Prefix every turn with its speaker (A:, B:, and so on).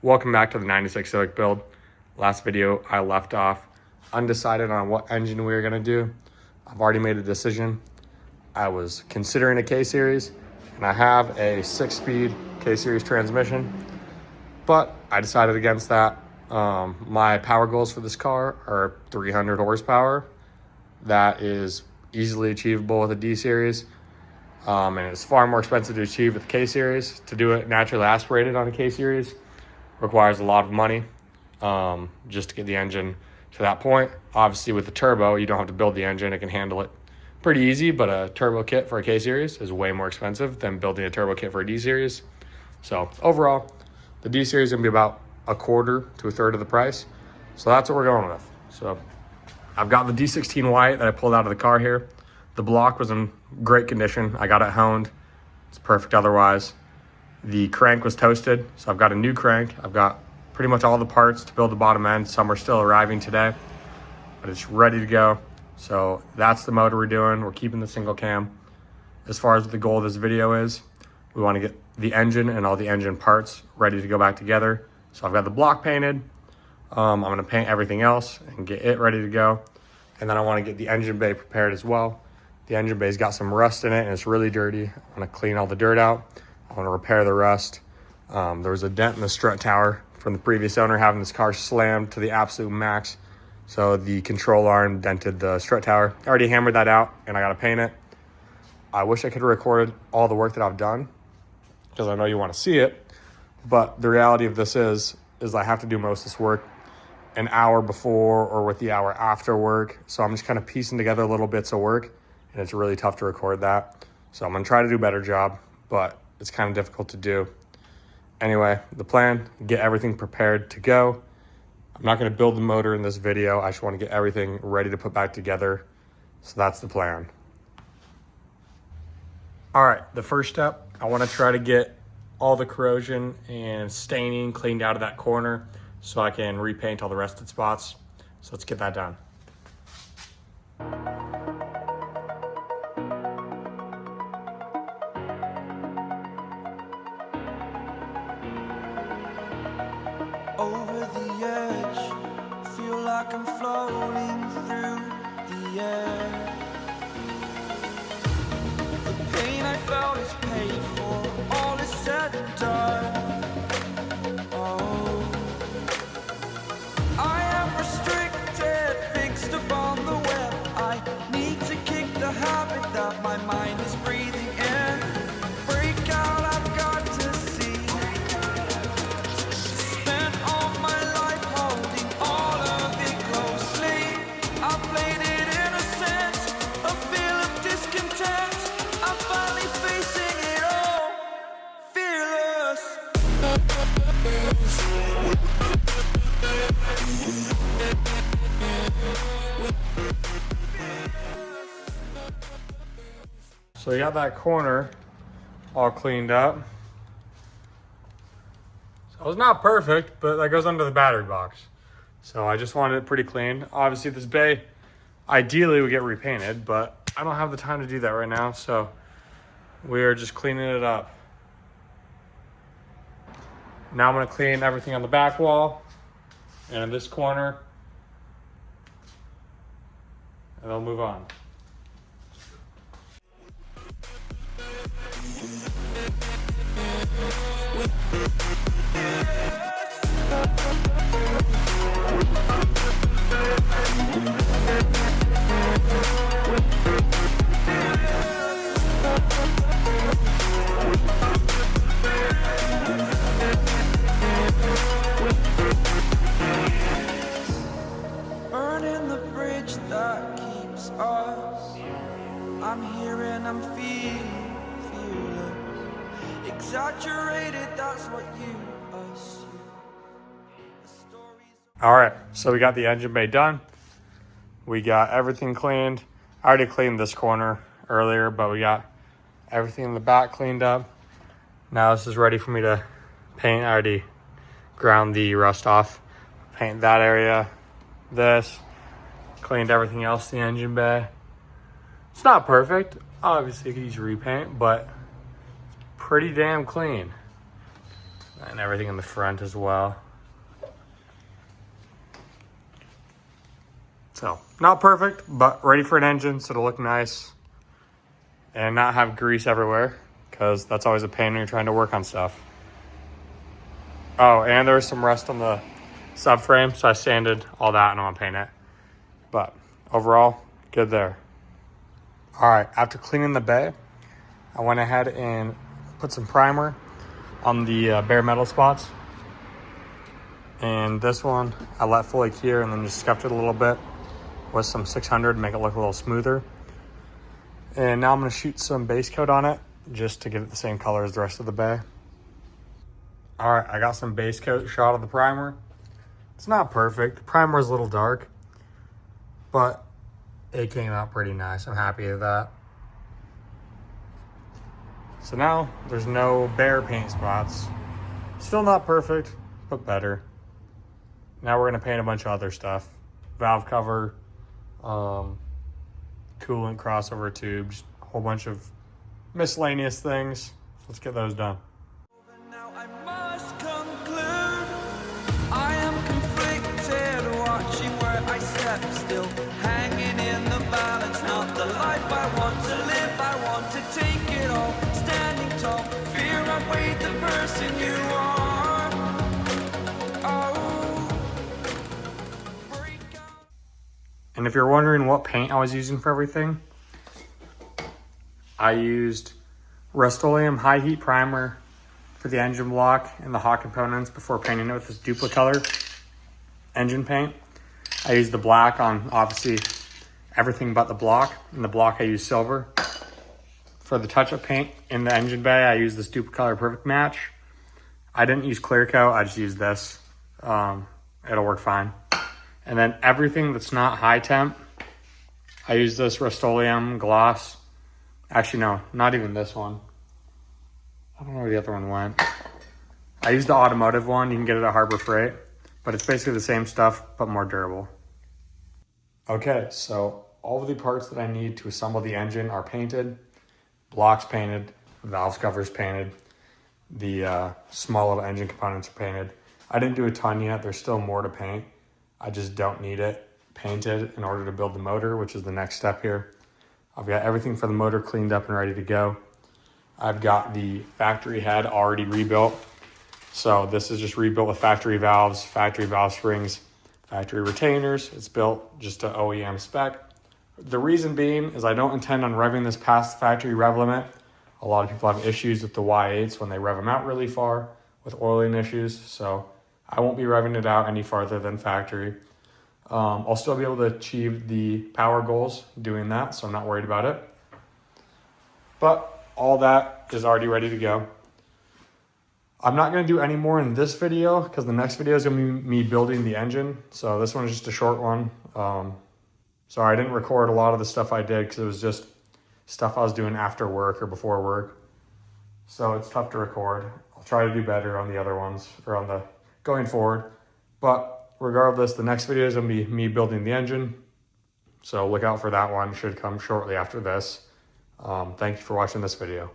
A: Welcome back to the 96 Civic build. Last video I left off undecided on what engine we were gonna do. I've already made a decision. I was considering a K-Series and I have a 6-speed K-Series transmission, but I decided against that. My power goals for this car are 300 horsepower. That is easily achievable with a D-Series. And it's far more expensive to achieve with the K-Series. To do it naturally aspirated on a K-Series requires a lot of money just to get the engine to that point. Obviously with the turbo, you don't have to build the engine. It can handle it pretty easy, but a turbo kit for a K-Series is way more expensive than building a turbo kit for a D-Series. So overall, the D-Series is gonna be about a quarter to a third of the price. So that's what we're going with. So I've got the D16 white that I pulled out of the car here. The block was in great condition. I got it honed. It's perfect otherwise. The crank was toasted, so I've got a new crank. I've got pretty much all the parts to build the bottom end. Some are still arriving today, but it's ready to go. So that's the motor we're doing. We're keeping the single cam. As far as what the goal of this video is, we want to get the engine and all the engine parts ready to go back together. So I've got the block painted. I'm gonna paint everything else and get it ready to go. And then I want to get the engine bay prepared as well. The engine bay's got some rust in it and it's really dirty. I want to clean all the dirt out. I want to repair the rust. There was a dent in the strut tower from the previous owner having this car slammed to the absolute max. So the control arm dented the strut tower. I already hammered that out and I got to paint it. I wish I could have recorded all the work that I've done because I know you want to see it. But the reality of this is I have to do most of this work an hour before or with the hour after work. So I'm just kind of piecing together little bits of work and it's really tough to record that. So I'm gonna try to do a better job, but it's kind of difficult to do. Anyway, the plan, get everything prepared to go. I'm not gonna build the motor in this video. I just wanna get everything ready to put back together. So that's the plan. All right, the first step, I wanna try to get all the corrosion and staining cleaned out of that corner so I can repaint all the rusted spots. So let's get that done.
B: Over the edge, feel like I'm floating through the air. The pain I felt is paid for, all is said and done. Oh, I am restricted, fixed upon the web. I need to kick the habit that my mind is breathing in. Break out, I've got to see. Spent all my life holding all of it closely. I played it innocent, a feel of discontent. I'm finally facing it all, fearless.
A: So you got that corner all cleaned up. So it's not perfect, but that goes under the battery box. So I just wanted it pretty clean. Obviously this bay ideally would get repainted, but I don't have the time to do that right now. So we are just cleaning it up. Now I'm gonna clean everything on the back wall and in this corner, and then we'll move on.
B: Burning the bridge that keeps us. I'm here and I'm feeling fearless. Exaggerated, that's what you assume. The stories.
A: All right, so we got the engine bay done. We got everything cleaned. I already cleaned this corner earlier, but we got everything in the back cleaned up. Now this is ready for me to paint. I already ground the rust off. Paint that area, this. Cleaned everything else in the engine bay. It's not perfect. Obviously, it could use repaint, but it's pretty damn clean. And everything in the front as well. So, not perfect, but ready for an engine, so it'll look nice. And not have grease everywhere, because that's always a pain when you're trying to work on stuff. Oh, and there was some rust on the subframe, so I sanded all that and I'm gonna paint it. But overall, good there. All right, after cleaning the bay, I went ahead and put some primer on the bare metal spots. And this one, I let fully cure and then just scuffed it a little bit with some 600 to make it look a little smoother. And now I'm gonna shoot some base coat on it just to get it the same color as the rest of the bay. All right, I got some base coat shot of the primer. It's not perfect. The primer is a little dark, but it came out pretty nice. I'm happy with that. So now there's no bare paint spots. Still not perfect, but better. Now we're gonna paint a bunch of other stuff. Valve cover, coolant crossover tubes, a whole bunch of miscellaneous things. Let's get those done.
B: Now I must conclude I am conflicted, watching where I step still, hanging in the balance, not the life I want to live. I want to take it all, standing tall, fear outweighed the person you are. Oh, break out.
A: And if you're wondering what paint I was using for everything, I used Rust-Oleum high heat primer for the engine block and the hot components before painting it with this Duplicolor engine paint. I used the black on obviously everything but the block. In the block I used silver. For the touch-up paint in the engine bay, I used this Duplicolor Perfect Match. I didn't use clear coat, I just used this. It'll work fine. And then everything that's not high temp, I use this Rust-Oleum gloss. Actually, no, not even this one. I don't know where the other one went. I used the automotive one. You can get it at Harbor Freight, but it's basically the same stuff, but more durable. Okay, so all of the parts that I need to assemble the engine are painted. Blocks painted, valve covers painted. The small little engine components are painted. I didn't do a ton yet. There's still more to paint. I just don't need it painted in order to build the motor, which is the next step here. I've got everything for the motor cleaned up and ready to go. I've got the factory head already rebuilt. So this is just rebuilt with factory valve springs, factory retainers. It's built just to OEM spec. The reason being is I don't intend on revving this past factory rev limit. A lot of people have issues with the Y8s when they rev them out really far with oiling issues. So I won't be revving it out any farther than factory. I'll still be able to achieve the power goals doing that, so I'm not worried about it. But all that is already ready to go. I'm not going to do any more in this video because the next video is going to be me building the engine. So this one is just a short one. Sorry, I didn't record a lot of the stuff I did because it was just stuff I was doing after work or before work. So it's tough to record. I'll try to do better on the other ones or on the going forward. But regardless, the next video is going to be me building the engine. So look out for that one. Should come shortly after this. Thank you for watching this video.